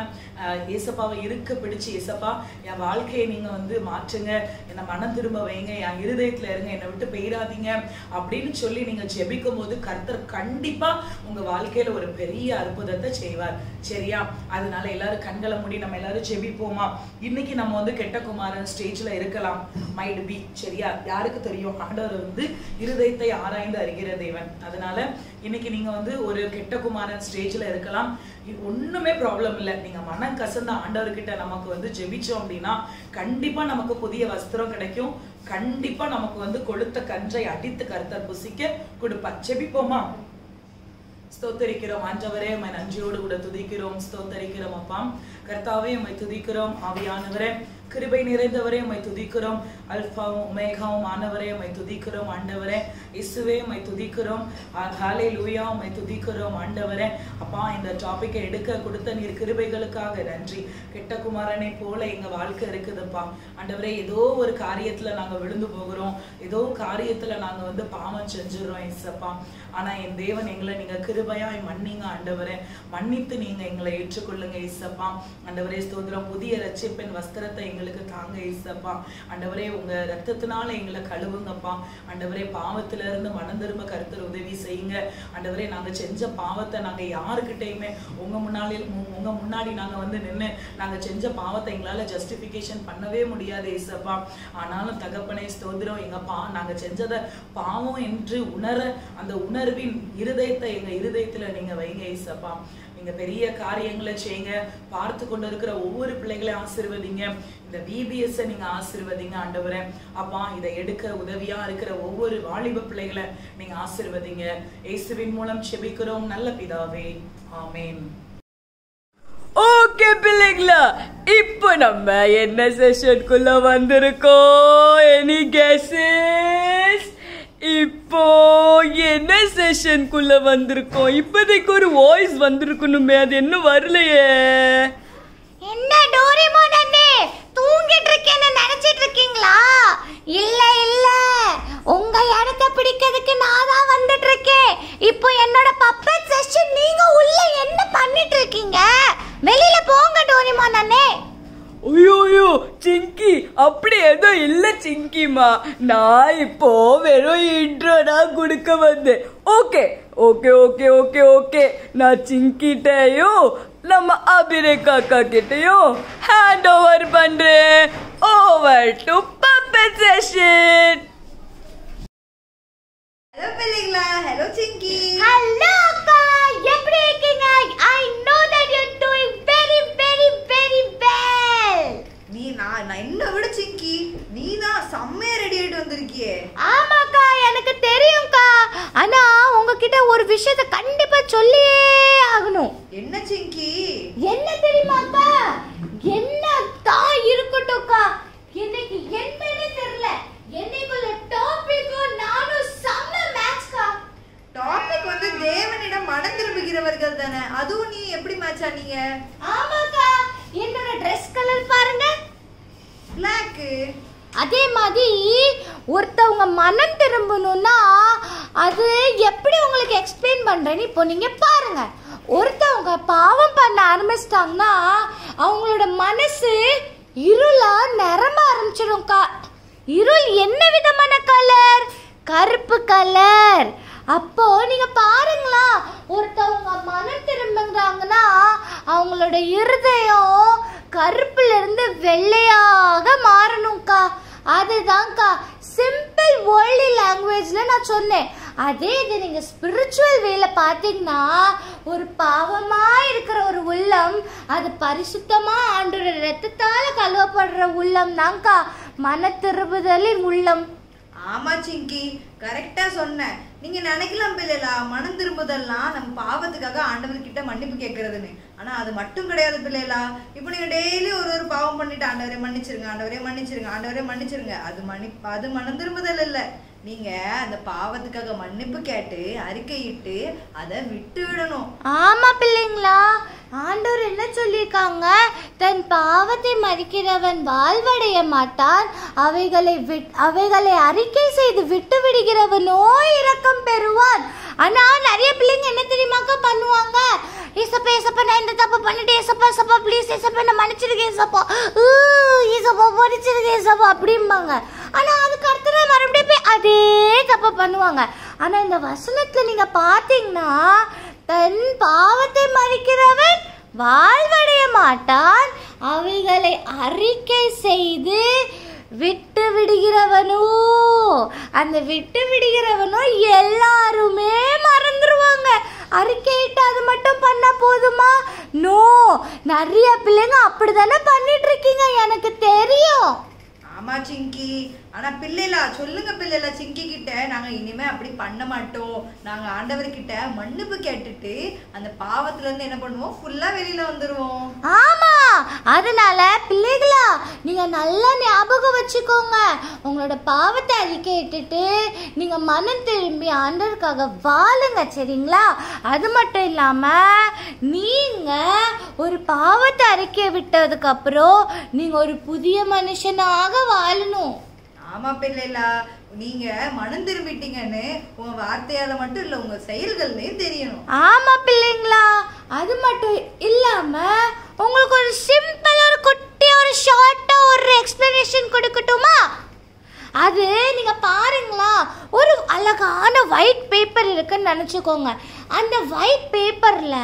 ஏசப்பாவை இருக்க பிடிச்சு, ஏசப்பா என் வாழ்க்கையை நீங்க வந்து மாற்றுங்க, என்னை மனம் திரும்ப வைங்க, என் இருதயத்துல இருங்க, என்னை விட்டு போயிடாதீங்க அப்படின்னு சொல்லி நீங்க ஜெபிக்கும் போது கர்த்தர் கண்டிப்பா உங்க வாழ்க்கையில ஒரு பெரிய அற்புதத்தை செய்வார். சரியா? அதனால எல்லாரும் கண்களை மூடி நம்ம எல்லாரும் ஜெபிப்போமா? இன்னைக்கு நம்ம வந்து கெட்ட குமாரன் ஸ்டேஜ்ல இருக்கலாம், மைட் பி. சரியா? யாருக்கு தெரியும்? ஆண்டவர் வந்து இருதயத்தை ஆராய்ந்து அறிகிற தேவன். அதனால இன்னைக்கு நீங்க வந்து ஒரு கெட்ட குமாரன் ஸ்டேஜ்ல இருக்கலாம், ஒண்ணுமே ப்ராப்ளம் இல்லை. நீங்க மனம் கசந்த ஆண்டவர்கிட்ட நமக்கு வந்து ஜெபிச்சோம் அப்படின்னா கண்டிப்பா நமக்கு புதிய வஸ்திரம் கிடைக்கும், கண்டிப்பா நமக்கு வந்து கொளுத்த கன்றை அடித்து கர்த்தர் புசிக்க கொடுப்பார். ஜெபிப்போமா? ஸ்தோத்தரிக்கிறோம் ஆண்டவரே, உம்மை நன்றியோடு கூட துதிக்கிறோம், ஸ்தோத்தரிக்கிறோம் அப்பா. கர்த்தாவே உம்மை துதிக்கிறோம், ஆவியானவரே கிருபை நிறைந்தவரே உம்மை துதிக்கிறோம், அல்பாவும் ஒமேகாவும் ஆனவரே உம்மை துதிக்கிறோம் ஆண்டவரே, இயேசுவே உம்மை துதிக்கிறோம், ஹல்லேலூயா உம்மை துதிக்கிறோம் ஆண்டவரே. அப்பா இந்த டாபிக்கை எடுக்க கொடுத்த நீர் கிருபைகளுக்காக நன்றி. கெட்ட குமாரனை போல எங்க வாழ்க்கை இருக்குதுப்பா ஆண்டவரே. ஏதோ ஒரு காரியத்துல நாங்க விழுந்து போகிறோம், ஏதோ காரியத்துல நாங்க வந்து பாவம் செஞ்சிடறோம் இயேசப்பா. ஆனா என் தேவன் எங்களை நீங்க கிருபையாய் மன்னிங்க ஆண்டவரே, மன்னித்து நீங்க எங்களை ஏற்றுக்கொள்ளுங்க இயேசப்பா. ஆண்டவரே ஸ்தோத்திரம், புதிய ரட்சிப்பின் வஸ்திரத்தை எங்களுக்கு தாங்க இயேசப்பா. ஆண்டவரே உங்க ரத்தத்தினால எங்களை கழுவுங்கப்பா ஆண்டவரே. பாவத்துல இருந்து மனம் திரும்ப கர்த்தர் உதவி செய்யுங்க ஆண்டவரே. நாங்க செஞ்ச பாவத்தை நாங்க யாருக்கிட்டையுமே உங்க முன்னாடி நாங்க வந்து நின்று நாங்க செஞ்ச பாவத்தை எங்களால ஜஸ்டிபிகேஷன் பண்ணவே முடியாது இயேசப்பா. ஆனாலும் தகப்பனே ஸ்தோத்திரம், நாங்க செஞ்சதை பாவம் என்று உணர அந்த உணர்வின் இருதயத்தை எங்க இருதயத்துல நீங்க வைங்க இயேசப்பா. நீங்க பெரிய காரியங்களை செய்யுங்க. பார்த்து கொண்டு இருக்கிற ஒவ்வொரு பிள்ளைகளையும் ஆசீர்வதிங்க. இந்த VBS நீங்க ஆசீர்வதிங்க ஆண்டவரே. அப்பா இதை எடுக்க உதவியா இருக்கிற ஒவ்வொரு வாலிப பிள்ளைகளை நீங்க ஆசீர்வதிங்க. இயேசுவின் மூலம் ஜெபிக்கிறோம் நல்ல பிதாவே, ஆமென். ஓகே பிள்ளைங்களா, இப்போ நம்ம என்ன செஷனுக்குள்ள வந்திருக்கோம்? Any guesses? இப்போ என்ன செஷனுக்குள்ள வந்திருக்கோம்? இப்போதைக்கு ஒரு வாய்ஸ் வந்திருக்கணுமே, அது இன்னும் வரலையே. என்ன டோரேமோன் அண்ணே தூங்கிட்டு இருக்கேன்னு நினைச்சிட்டு இருக்கீங்களா? இல்ல இல்ல, உங்க இடத்த பிடிக்கிறதுக்கு நான் தான் வந்துட்டு இருக்கேன். இப்போ என்னோட பப்பட் செஷன், நீங்க உள்ள என்ன பண்ணிட்டு இருக்கீங்க? வெளியில போங்க டோரேமோன் அண்ணே. ஐயோ சிங்கி, அப்படி எதுவும் இல்ல சிங்கிமா. நான் இப்போ வெறும் இன்ட்ரோ தான் கொடுக்க வந்தேன். Okay okay okay okay okay, நான் சிங்கிட்டையும் நம்ம அபிரே காக்கா கிட்டையும் ஹேண்ட் ஓவர் பண்றேன். Over to puppet session. Hello பிள்ளைங்களா, ஹலோ சிங்கி. ஹலோ அக்கா, எப்படி இருக்கீங்க? I know that you're doing very very very well. நான் என்ன விட சிங்கி, நீ தான் செம்மையா ரெடி ஆயிட்டு வந்திருக்கியே. ஆமாக்கா, எனக்கு தெரியும்க்கா. ஆனா உங்ககிட்ட ஒரு விஷயத்தை கண்டிப்பா சொல்லியே ஆகணும். என்ன சிங்கி? என்ன தெரியுமாக்கா? என்ன தான் இருக்கட்டும்க்கா, எனக்கு என்னன்னு தெரியல. என்னைக்குள்ள டாபிக்கும் நானும் செம்ம மேட்ச்க்கா. டாபிக் வந்து தேவனிடம் மனம் திரும்புகிறவர்கள் தானே, அதுவும் நீ எப்படி மேட்ச் ஆனீங்க? ஆமாக்கா, என்னோட ட்ரெஸ் கலர் பாருங்க, பிளாக். அதே மாதிரி ஒருத்தவங்க மனம் திரும்பணும்னா அது எப்படி உங்களுக்கு எக்ஸ்பிளைன் பண்றேன்னு இப்போ நீங்க பாருங்க. ஒருத்தவங்க பாவம் பண்ண ஆரம்பிச்சிட்டாங்கன்னா அவங்களோட மனசு இருளா நிரம்ப ஆரம்பிச்சிடும்க்கா. இருள் என்ன விதமான கலர்? கருப்பு கலர். அப்போ நீங்க பாருங்களா, ஒருத்தவங்க மனம் திரும்புறாங்கன்னா அவங்களோட இருதயம் கருப்புல இருந்து வெள்ளையாக மாறணும்க்கா. அதுதான்க்கா சிம்பிள் வேர்ல்டி லாங்குவேஜ்ல நான் சொன்னேன். அதே இது நீங்க ஸ்பிரிச்சுவல் வேல பாத்தீங்கன்னா ஒரு பாவமா இருக்கிற ஒரு உள்ளம் அது பரிசுத்தமா ஆண்டோட ரத்தத்தால கழுவப்படுற உள்ளம் தான்க்கா மன திரும்புதலின் உள்ளம். ஆமா சிங்கி, கரெக்டா சொன்ன. நீங்க நினைக்கலாம் பிள்ளைகளா, மனம் திரும்புதெல்லாம் நம்ம பாவத்துக்காக ஆண்டவர்கிட்ட மன்னிப்பு கேட்கறதுன்னு. ஆனா அது மட்டும் கிடையாது பிள்ளைகளா. இப்போ நீங்க டெய்லி ஒரு பாவம் பண்ணிட்டு ஆண்டவரே மன்னிச்சிருங்க, ஆண்டவரே மன்னிச்சிருங்க, ஆண்டவரே மன்னிச்சிருங்க, அது மனம் திரும்புதல் இல்ல. நீங்க அந்த பாவத்துக்காக மன்னிப்பு கேட்டு அறிக்கையிட்டு அதை விட்டு விடணும். ஆமா பிள்ளைங்களா, ஆண்டவர் என்ன சொல்லியிருக்காங்க? தன் பாவத்தை மறிக்கிறவன் வாழ்வடைய மாட்டான், அவைகளை அறிக்கை செய்து விட்டு விடுகிறவனோ இரக்கம் பெறுவான். ஆனா நிறைய பிள்ளைங்க என்ன தெரியுமாக்கா பண்ணுவாங்க? ஏசப்பா ஏசப்பா, நான் இந்த தப்பு பண்ணிட்டேன், ஏசப்பா ஏசப்பா ப்ளீஸ் ஏசப்பா என்ன மன்னிச்சிருக்கேன், ஏசப்பா ஏசப்பா மன்னிச்சிருக்கேன் ஏசப்பா அப்படிம்பாங்க. ஆனா அதுக்கு அடுத்த மறுபடியும் போய் அதே தப்பு பண்ணுவாங்க. ஆனா இந்த வசனத்துல நீங்க பாத்தீங்கன்னா தன் பாவத்தை மறிக்கிறவன் வாழ்வடைய மாட்டான், அவைகளை அறிக்கை செய்து விட்டு விடுகிறவனோ. அந்த விட்டு விடுகிறவனோ எல்லாருமே மறந்துருவாங்க. அறிக்கையிட்டு அது மட்டும் பண்ணா போதுமா? நோ, நிறைய பிள்ளைங்க அப்படிதானே பண்ணிட்டு இருக்கீங்க, எனக்கு தெரியும். ஆமா சிங்கி, ஆனா பிள்ளைலா சொல்லுங்க பிள்ளைல சிங்கி கிட்ட, நாங்க இனிமே அப்படி பண்ண மாட்டோம், நாங்க ஆண்டவர்கிட்ட மன்னிப்பு கேட்டுட்டு அந்த பாவத்துல இருந்து என்ன பண்ணுவோம், ஃபுல்லா வெளியில வந்துருவோம். ஆமா, அதனால பிள்ளைகளா நீங்க நல்லா ஞாபகம் வச்சுக்கோங்க. உங்களோட பாவத்தை அறிக்கையிட்டு நீங்க மனம் திரும்பி ஆண்டவருக்காக வாழுங்க, சரிங்களா? அது மட்டும் இல்லாம நீங்க ஒரு பாவத்தை அறிக்கை விட்டதுக்கு அப்புறம் நீங்க ஒரு புதிய மனுஷனாக வாழணும். ஆமா பிள்ளைலா, நீங்க மனம் திரும்பிட்டீங்கன்னு உங்க வார்த்தையால மட்டும் இல்ல, உங்க செயல்கள்லயும் தெரியணும். ஆமா பிள்ளைங்களா, அது மட்டும் இல்லாம உங்களுக்கு ஒரு சிம்பிள் ஒரு குட்டி ஒரு ஷார்ட்டா ஒரு எக்ஸ்பிளனேஷன் கொடுக்கட்டுமா? அது நீங்க பாருங்களா, ஒரு அழகான ஒயிட் பேப்பர் இருக்குன்னு நினைச்சுக்கோங்க. அந்த ஒயிட் பேப்பர்ல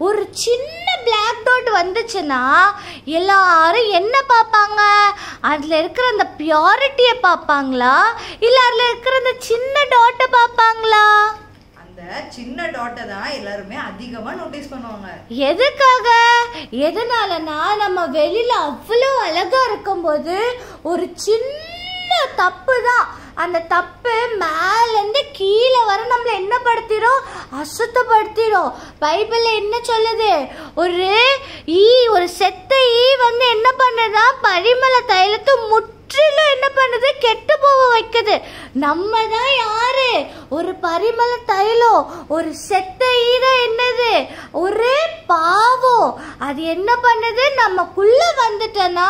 ஒரு சின்ன பிளாக் டாட் வந்துச்சுன்னா எல்லாரும் என்ன பார்ப்பாங்க? அதுல இருக்கிற அந்த பியூரிட்டியை பார்ப்பாங்களா, இல்ல அதுல இருக்கிற அந்த சின்ன டாட்டை பார்ப்பாங்களா? அந்த சின்ன டாட்டை தான் எல்லாருமே அதிகமா நோட்டீஸ் பண்ணுவாங்க. எதுக்காக? எதனாலனா நம்ம வெளியில அவ்வளோ அழகா இருக்கும்போது ஒரு சின்ன தப்பு தான், அந்த தப்பு மேலேருந்து கீழே வர நம்மள என்ன படுத்திடும்? அசுத்தப்படுத்திடும். பைபிள்ல என்ன சொல்லுது? ஒரு செத்த ஈ வந்து என்ன பண்ணுதா? பரிமள தைலத்தை முற்றிலும் என்ன பண்ணுது? கெட்டு பாவம் வைக்குது. நம்ம தான் யாரு? ஒரு பரிமள தைலம், ஒரு செத்த ஈர என்னது, ஒரே பாவம். அது என்ன பண்ணுது? நமக்குள்ள வந்துட்டனா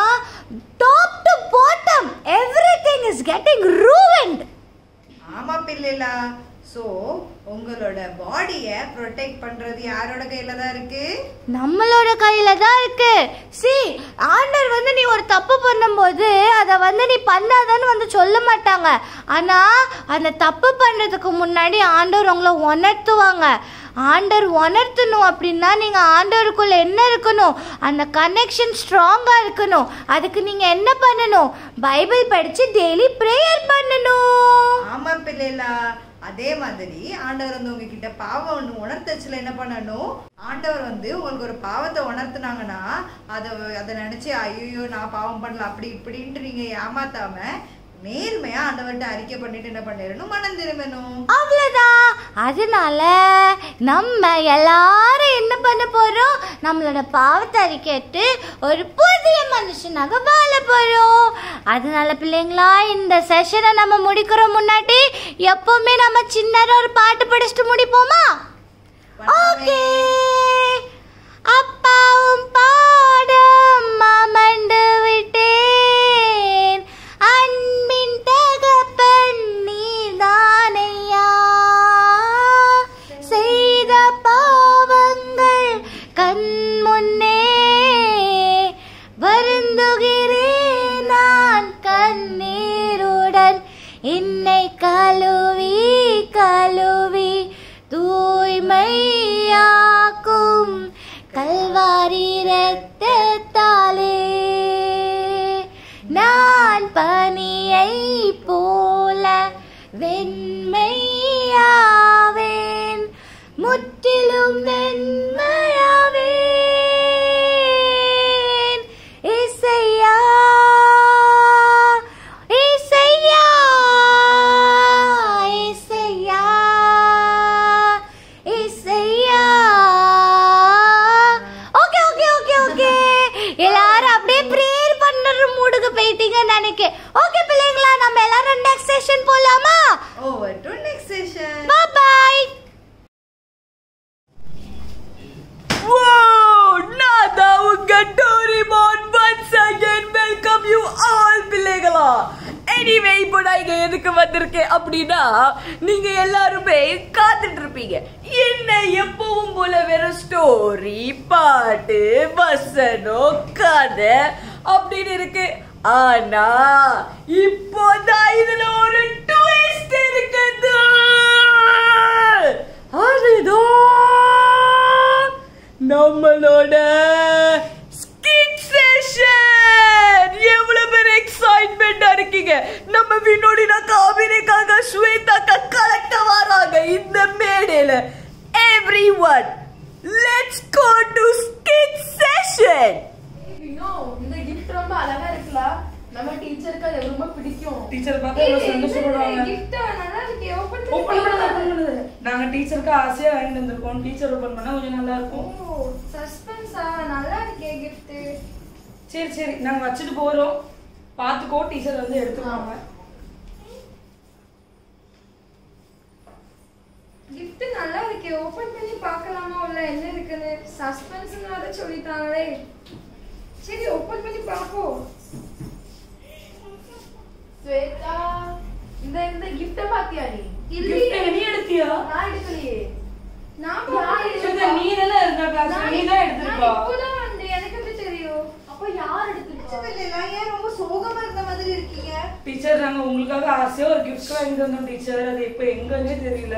top to bottom everything is getting ruined. ஆமா பிள்ளைகளா. சோ உங்களோட பாடியை ப்ரொடெக்ட் பண்றது யாரோட கையில தான் இருக்கு? நம்மளோட கையில தான் இருக்கு. சி, ஆண்டவர் வந்து நீ ஒரு தப்பு பண்ணும்போது அதை வந்து நீ பண்ணாதான்னு வந்து சொல்ல மாட்டாங்க. ஆனா அந்த தப்பு பண்றதுக்கு முன்னாடி ஆண்டவர் உங்களை உணர்த்துவாங்க. ஆண்டவர் உணர்த்தணும் அப்படின்னா நீங்க ஆண்டவருக்குள்ள என்ன இருக்கணும்? அந்த கனெக்ஷன் ஸ்ட்ராங்கா இருக்கணும். அதுக்கு நீங்க என்ன பண்ணணும்? பைபிள் படிச்சு டெய்லி பிரேயர் பண்ணணும். ஆமா பிள்ளைகளா. அதே மாதிரி ஆண்டவர் வந்து உங்ககிட்ட பாவம் ஒன்று உணர்த்தச்சுல என்ன பண்ணணும்? ஆண்டவர் வந்து உங்களுக்கு ஒரு பாவத்தை உணர்த்தினாங்கன்னா அதை நினைச்சு ஐயோ நான் பாவம் பண்ணல அப்படி இப்படின்ட்டு நீங்க ஏமாத்தாம நேர்மையா ஆண்டவர்கிட்ட அறிக்கை பண்ணிட்டு என்ன பண்ணிடணும்? மனம் திரும்பணும். அவ்வளவுதான். அதனால நம்ம எல்லாரும் என்ன பண்ண போறோம்? நம்மளோட பாவத்தை அறிக்கைட்டு ஒரு புதிய மனுஷனாக வாழ போறோம். அதனால பிள்ளைங்களா, இந்த செஷனை நம்ம முடிக்கிற முன்னாடி எப்பவுமே நம்ம சின்னதா ஒரு பாட்டு படிச்சுட்டு முடிப்போமா? ஓகே. அப்பாவும் பாடம் அமர்ந்து விட்டேன், அன்பின் தகப்பன் நீதானையா, செய்த பாவங்கள் கண் முன்னே வருந்துகிறேன் நான் கண்ணீருடன், என்னை கழுவி கழுவி தூய்மையாக்கும் கல்வாரி இரத்தத்தாலே, நான் பனியை போல வெண்மையாவேன், முற்றிலும் வெண்மையாவேன். இசையா இசையா இசையா இசையா. ஓகே ஓகே ஓகே ஓகே, எல்லாரும் அப்படியே பிரேயர் பண்ற மூடுக்கு போயிட்டீங்கன்னு நினைக்கிறேன். ஓகே பிள்ளைங்களா, நம்ம எல்லாரும் நெக்ஸ்ட் செஷன் போலாமா? Over to next session. Bye bye. Whoa! Nada unga Doraemon once again welcome you all பிள்ளைகளா. Anyway, இப்போ நான் இங்க எதுக்கு வந்திருக்கேன் அப்படின்னா, நீங்க எல்லாருமே காத்துட்டு இருப்பீங்க என்ன எப்பவும் போல வெறும் ஸ்டோரி, பாட்டு, வசனம், கதை அப்படின்னு இருக்கு. ஆனா இப்போதான் இதுல ஒரு ட்விஸ்ட் இருக்குது. அதுதான் நம்மளோட ஸ்கிட் செஷன். எவ்வளவு பேர் எக்ஸைட்மெண்டா இருக்கீங்க? நம்ம வினோடினா காவிரிக்காக ஸ்வேதாக்கா கலெக்ட் வராங்க இந்த மேடையில. Everyone, let's go to skit session. இந்த கிஃப்ட் ரொம்ப அழகா இருக்குல்ல. நம்ம டீச்சருக்கு அது ரொம்ப பிடிக்கும். டீச்சர் பார்த்தா ரொம்ப சந்தோஷப்படுவாங்க. கிஃப்ட் நல்லா இருக்கு. ஓபன் பண்ணு. நாங்க டீச்சருக்கு ஆசையா வாங்கிட்டு வந்திருக்கோம். டீச்சர் ஓபன் பண்ணா கொஞ்சம் நல்லா இருக்கும். ஓ, சஸ்பென்ஸா நல்லா இருக்கே கிஃப்ட். சரி சரி, நாங்க வச்சிட்டு போறோம். பாத்துக்கோ, டீச்சர் வந்து எடுத்துவாங்க. கிஃப்ட் நல்லா இருக்கே. ஓபன் பண்ணி பார்க்கலாமா உள்ள என்ன இருக்குன்னு? சஸ்பென்ஸ்னு வேற சொல்லிட்டாங்களே. சரி, ஓபன் பண்ணி பாப்போம். ஸ்வேதா, இந்த கிஃப்ட் பாத்தியா நீ? கிஃப்ட் நீ எடுத்தியா? நான் எடுக்கலையே. நான் சுதா, நீ தான இருந்த கிளாஸ்ல, நீ தான் எடுத்துப்பா. இப்போதான் வந்தேன், எனக்கு எப்படி தெரியும்? அப்ப யார் எடுத்துச்சா? பிள்ளைகளா, ஏன் ரொம்ப சோகமா இருந்த மாதிரி இருக்கீங்க? டீச்சர், நாங்க உங்களுக்காக ஆசையா ஒரு கிஃப்ட் வாங்கிட்டு வந்தோம் டீச்சர். அது இப்ப எங்கன்னே தெரியல.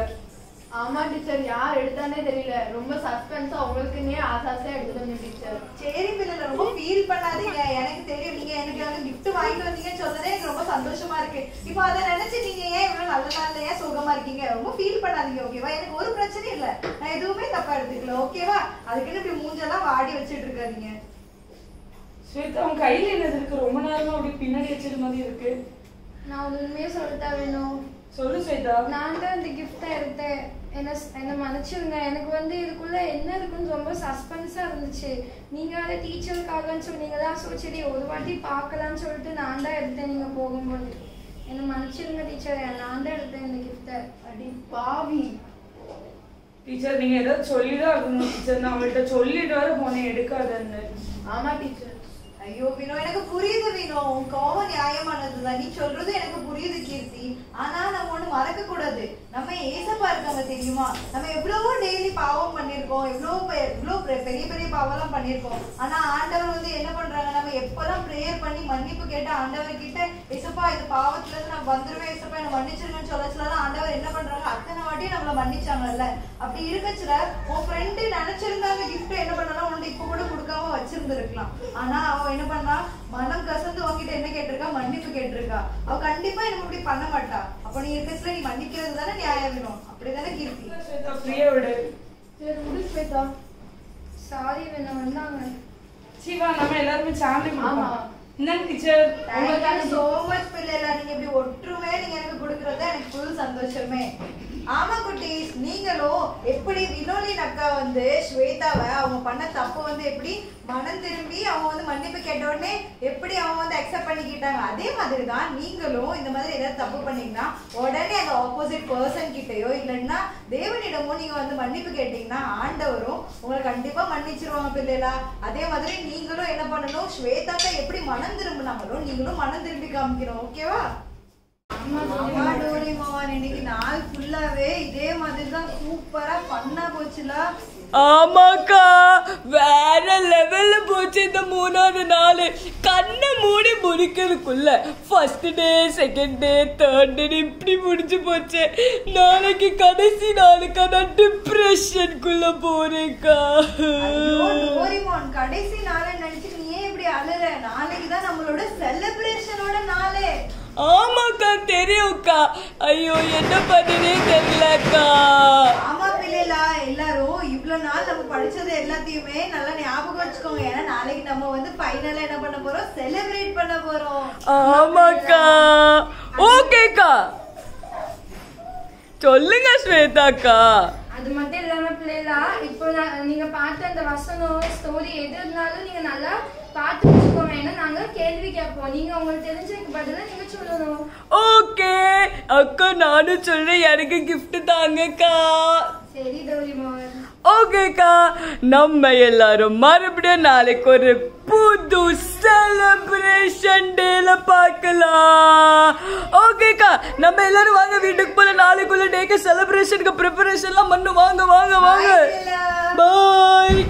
ஆமா டீச்சர், யார் எடுத்தானே தெரியல. ரொம்ப சஸ்பென்ஸா உங்களுக்குன்னே ஆசாசையா எடுத்துட்டு வந்தேன் டீச்சர். சரி பிள்ளைல, ரொம்ப ஃபீல் பண்ணாதீங்க. எனக்கு தெரியும் நீங்க எனக்கு கிஃப்ட் வாங்கிட்டு வந்தீங்கன்னு சொன்னதே எனக்கு ரொம்ப சந்தோஷமா இருக்கு. இப்போ அதை நினைச்சு நீங்க ஏன் இவ்வளவு நல்ல நாள்ல ஏன் சோகமா இருக்கீங்க? ரொம்ப ஃபீல் பண்ணாதீங்க, ஓகேவா? எனக்கு ஒரு பிரச்சனையும் இல்ல. நான் எதுவுமே தப்பா எடுத்துக்கல, ஓகேவா? அதுக்குன்னு இப்படி மூஞ்செல்லாம் வாடி வச்சுட்டு இருக்காதீங்க. ஸ்வேதா, உன் கையில என்னது இருக்கு? ரொம்ப நேரமா அப்படி பின்னாடி வச்சிருக்க மாதிரி இருக்கு. நான் உண்மையே சொல்லிட்டா வேணும். சொல்லு ஸ்வேதா. நான் தான் இந்த கிஃப்டை எடுத்தேன். என்ன மன்னிச்சிருங்க. எனக்கு வந்து இதுக்குள்ள என்ன இருக்குன்னு ரொம்ப சஸ்பென்ஸா இருந்துச்சு. நீங்க அதை டீச்சருக்காகன்னு சொன்னீங்களா? ஸோ சரி ஒரு வாட்டி பார்க்கலான்னு சொல்லிட்டு நான் தான் எடுத்தேன் நீங்க போகும்போது. என்ன மன்னிச்சிருங்க டீச்சர், நான் தான் எடுத்தேன் இந்த கிஃப்ட்டை. அடி பாவி. டீச்சர் நீங்க ஏதாவது சொல்லிதான் இருக்கணும் டீச்சர். நான் அவள்கிட்ட சொல்லிட்டு வர போனேன் எடுக்காதன்னு. ஆமா டீச்சர். ஐயோ வினோ, எனக்கு புரியுது வினோ, உன் கோவம் நியாயமானதுதான். நீ சொல்றது எனக்கு புரியுது கீர்த்தி. ஆனா நம்ம ஒண்ணு மறக்க கூடாது, நம்ம ஏசப்பா இருக்காங்க தெரியுமா? நம்ம எவ்வளவோ டெய்லி பாவம் பண்ணிருக்கோம், எவ்வளவு பெரிய பெரிய பாவம் எல்லாம் பண்ணிருக்கோம். ஆனா ஆண்டவர் வந்து என்ன பண்றாங்க, நம்ம எப்பெல்லாம் பிரேயர் பண்ணி மன்னிப்பு கேட்டு ஆண்டவர் கிட்ட ஏசப்பா இந்த பாவத்துல இருந்து நான் வந்துருவேன், ஏசப்பா என்ன மன்னிச்சிருங்கன்னு சொல்லச்சுலாம் ஆண்டவர் என்ன பண்றாங்க, அத்தனை வாட்டியும் நம்மள மன்னிச்சாங்கல்ல. அப்படி இருக்கச்சுல உன் ஃப்ரெண்டு நினைச்சிருந்தாங்க கிஃப்ட் என்ன பண்ணலாம் உன்ட்டு இப்ப கூட கொடுக்காம வச்சிருந்துருக்கலாம். ஆனா அவ என்ன பண்ணா, மனம் கசந்து உங்ககிட்ட என்ன கேட்டிருக்கா, மன்னிப்பு கேட்டிருக்கா. அவ கண்டிப்பா எனக்கு இப்படி பண்ண மாட்டா. அப்ப நீ இருக்கச்சுல நீ மன்னிக்கிறது தானே நியாயம் வேணும், அப்படிதானே கீர்த்தி? ஃப்ரீயா விடு. சரி விடு ஸ்வேதா. சாரி வேணா வந்தாங்க. சிவா நம்ம எல்லாருமே சாமி ஆமா. கொடுப்போம். என்னங்க டீச்சர்? உங்களுக்கு சோ மச் பிள்ளைல நீங்க இப்படி ஒற்றுமே நீங்க எனக்கு கொடுக்கறது எனக்கு ஃபுல் சந்தோஷமே. ஆமா குட்டீஸ், நீங்களும் எப்படி வினோலின் அக்கா வந்து ஸ்வேதாவை அவங்க பண்ண தப்பு வந்து எப்படி மனம் திரும்பி அவங்க வந்து மன்னிப்பு கேட்ட உடனே எப்படி அவங்க வந்து அக்செப்ட் பண்ணிக்கிட்டாங்க, அதே மாதிரி தான் நீங்களும் இந்த மாதிரி ஏதாவது தப்பு பண்ணீங்கன்னா உடனே அந்த ஆப்போசிட் பர்சன் கிட்டயோ இல்லைன்னா தேவனிடமோ நீங்க வந்து மன்னிப்பு கேட்டீங்கன்னா ஆண்டவரும் உங்களை கண்டிப்பா மன்னிச்சிருவாங்க பிள்ளைகளா. அதே மாதிரி நீங்களும் என்ன பண்ணணும், ஸ்வேதாக்கா எப்படி மனம் திரும்பினாங்களோ நீங்களும் மனம் திரும்பி காமிக்கணும். ஓகேவா? ஆமா டோரிமான், இன்னைக்கு நாள் ஃபுல்லாவே இதே மாதிரி தான் சூப்பரா பண்ணா போச்சுல. ஆமாக்கா, வேற லெவல்ல போச்சு இந்த 3வது நாள். கண்ணை மூடி முடிக்கிறதுக்குள்ள first day, second day, third day இப்படி முடிஞ்சு போச்சு. நாளைக்கு கடைசி நாளுக்கா நான் டிப்ரெஷனுக்குள்ள போறேன்க்கா. டோரிமான், கடைசி நாளை நினைச்சு நீ ஏன் இப்படி அழுற? நாளைக்கு தான் நம்மளோட செலிப்ரேஷனோட நாளே. ஆமாக்கா தெரியும்க்கா. ஐயோ என்ன பண்ணுனே தெரியலக்கா. ஆமா பிள்ளைகளா, எல்லாரும் இவ்வளவு நாள் நம்ம படிச்சது எல்லாத்தையுமே நல்லா ஞாபகம் வச்சுக்கோங்க. ஏன்னா நாளைக்கு நம்ம வந்து ஃபைனலா என்ன பண்ண போறோம், செலிப்ரேட் பண்ண போறோம். ஆமாக்கா. ஓகேக்கா, சொல்லுங்க ஸ்வேதாக்கா. அது மட்டும் இல்லாம பிள்ளைகளா, இப்போ நீங்க பார்த்த அந்த வசனம் ஸ்டோரி எது இருந்தாலும் நீங்க நல்லா பார்த்து வச்சுக்கோங்க. ஏன்னா நாங்க கேள்வி கேட்போம், நீங்க உங்களுக்கு தெரிஞ்சதுக்கு பதிலா நீங்க சொல்லணும். ஓகே அக்கா, நானும் சொல்றேன், எனக்கு கிஃப்ட் தாங்கக்கா. சரி டோரிமான். ஓகேக்கா, நம்ம எல்லாரும் மறுபடியும் நாளைக்கு ஒரு புது செலிப்ரேஷன் டேல பார்க்கலாம். ஓகேக்கா, நம்ம எல்லாரும் வாங்க வீட்டுக்கு போல. நாளைக்குள்ள டேக்கு செலிப்ரேஷனுக்கு ப்ரிப்பரேஷன்லாம் பண்ணு. வாங்க வாங்க வாங்க. பாய்.